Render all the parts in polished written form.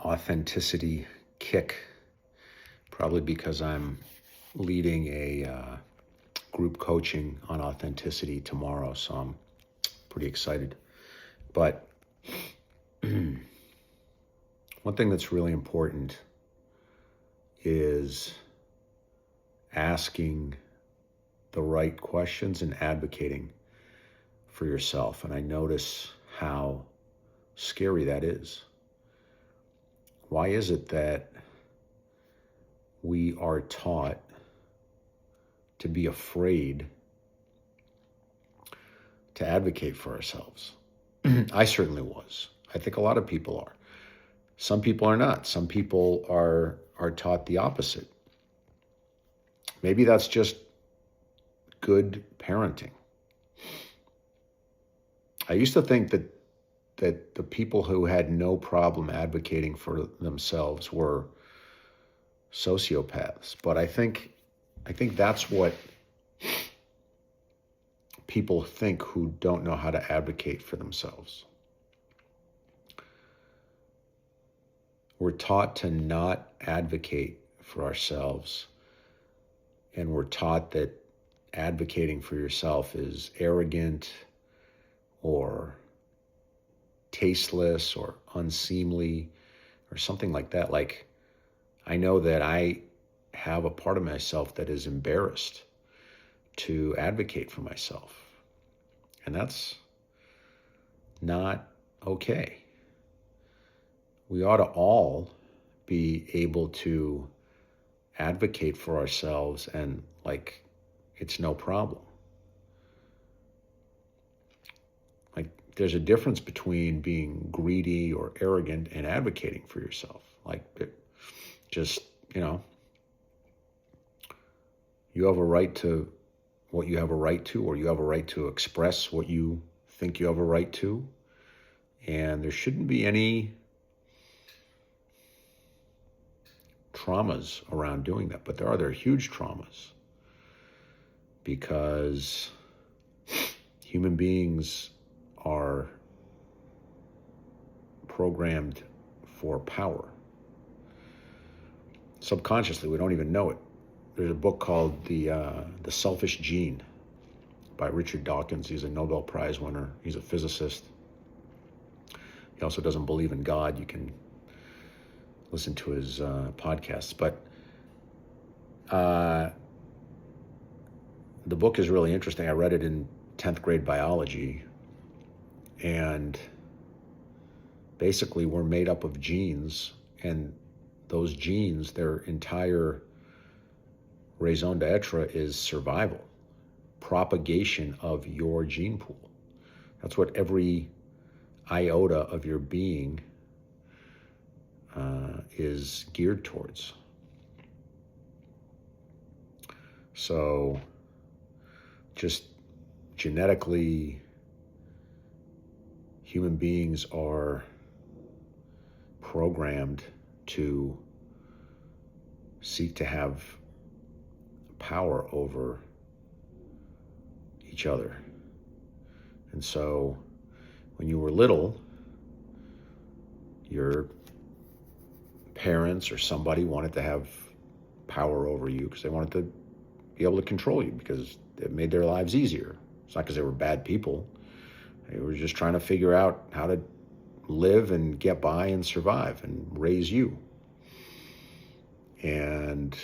authenticity kick, probably because I'm leading a group coaching on authenticity tomorrow, so I'm pretty excited. But one thing that's really important is asking the right questions and advocating for yourself. And I notice how scary that is. Why is it that we are taught to be afraid to advocate for ourselves? I certainly was. I think a lot of people are. Some people are not. Some people are taught the opposite. Maybe that's just good parenting. I used to think that the people who had no problem advocating for themselves were sociopaths, but I think that's what people think who don't know how to advocate for themselves. We're taught to not advocate for ourselves, and we're taught that advocating for yourself is arrogant or tasteless or unseemly or something like that. Like, I know that I have a part of myself that is embarrassed to advocate for myself, and that's not okay. We ought to all be able to advocate for ourselves and like it's no problem. Like, there's a difference between being greedy or arrogant and advocating for yourself. Like, just, you have a right to what you have a right to, or you have a right to express what you think you have a right to. And there shouldn't be any traumas around doing that. But there are huge traumas, because human beings are programmed for power. Subconsciously, we don't even know it. There's a book called The Selfish Gene by Richard Dawkins. He's a Nobel Prize winner. He's a physicist. He also doesn't believe in God. You can listen to his podcasts. But the book is really interesting. I read it in 10th grade biology. And basically, we're made up of genes. And those genes, their entire raison d'etre is survival, propagation of your gene pool. That's what every iota of your being is geared towards. So just genetically, human beings are programmed to seek to have power over each other. And so when you were little, your parents or somebody wanted to have power over you because they wanted to be able to control you, because it made their lives easier. It's not because they were bad people. They were just trying to figure out how to live and get by and survive and raise you. And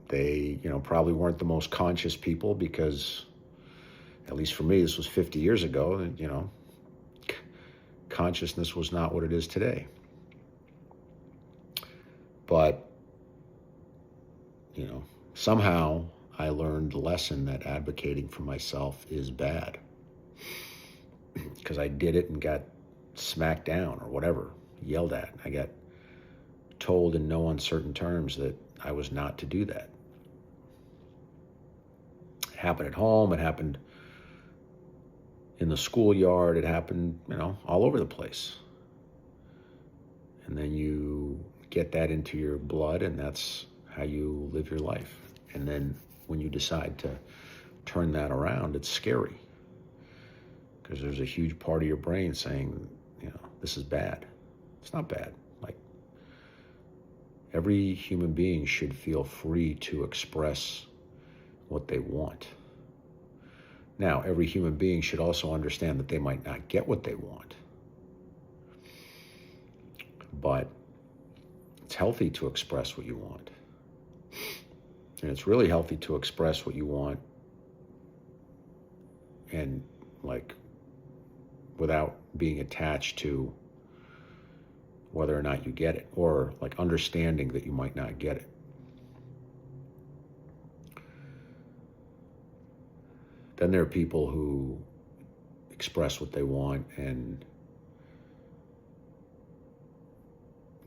they, probably weren't the most conscious people, because, at least for me, this was 50 years ago, consciousness was not what it is today. But, somehow I learned the lesson that advocating for myself is bad, because I did it and got smacked down or whatever, yelled at. I got told in no uncertain terms that I was not to do that. It happened at home. It happened in the schoolyard. It happened, all over the place. And then you get that into your blood, and that's how you live your life. And then when you decide to turn that around, it's scary, because there's a huge part of your brain saying, this is bad. It's not bad. Like, Every human being should feel free to express what they want. Now, every human being should also understand that they might not get what they want. But it's healthy to express what you want. And it's really healthy to express what you want and like without being attached to whether or not you get it, or like understanding that you might not get it. Then there are people who express what they want and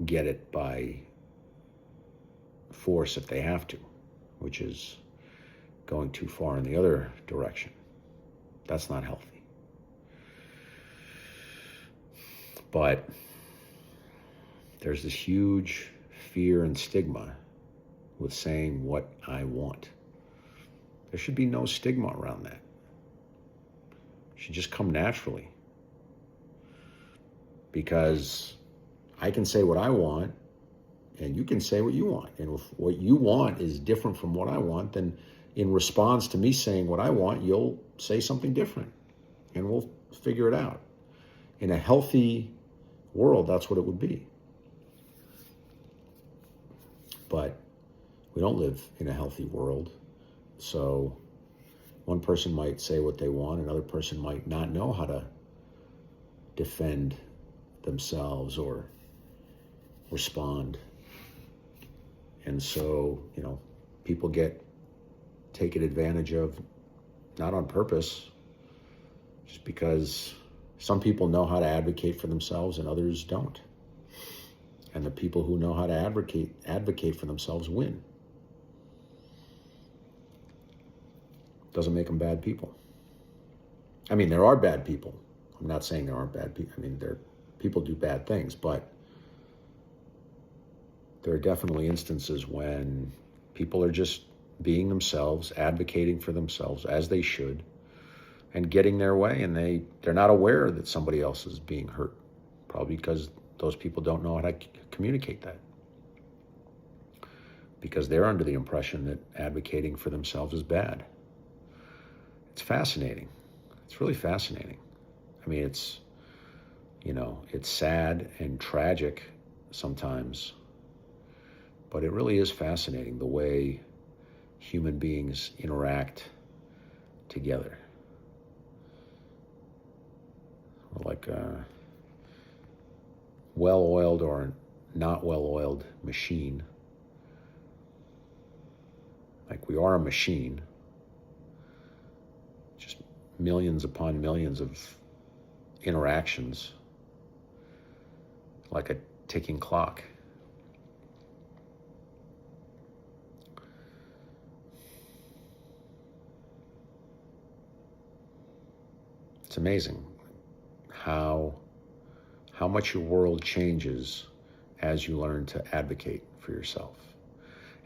get it by force if they have to, which is going too far in the other direction. That's not healthy. But there's this huge fear and stigma with saying what I want. There should be no stigma around that. It should just come naturally. Because I can say what I want, and you can say what you want. And if what you want is different from what I want, then in response to me saying what I want, you'll say something different. And we'll figure it out. In a healthy world, that's what it would be. But we don't live in a healthy world. So one person might say what they want, another person might not know how to defend themselves or respond. And so, people get taken advantage of, not on purpose, just because some people know how to advocate for themselves and others don't. And the people who know how to advocate for themselves win. Doesn't make them bad people. I mean, there are bad people. I'm not saying there aren't bad people. I mean, people do bad things, but there are definitely instances when people are just being themselves, advocating for themselves as they should, and getting their way, and they're not aware that somebody else is being hurt, probably because those people don't know how to communicate that, because they're under the impression that advocating for themselves is bad. It's fascinating. It's really fascinating. I mean, it's sad and tragic sometimes, but it really is fascinating the way human beings interact together. Like a well-oiled or not well-oiled machine. Like we are a machine. Just millions upon millions of interactions. Like a ticking clock. It's amazing how much your world changes as you learn to advocate for yourself.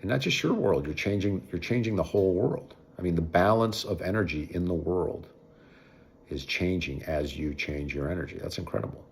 And not just your world, you're changing the whole world. I mean, the balance of energy in the world is changing as you change your energy. That's incredible.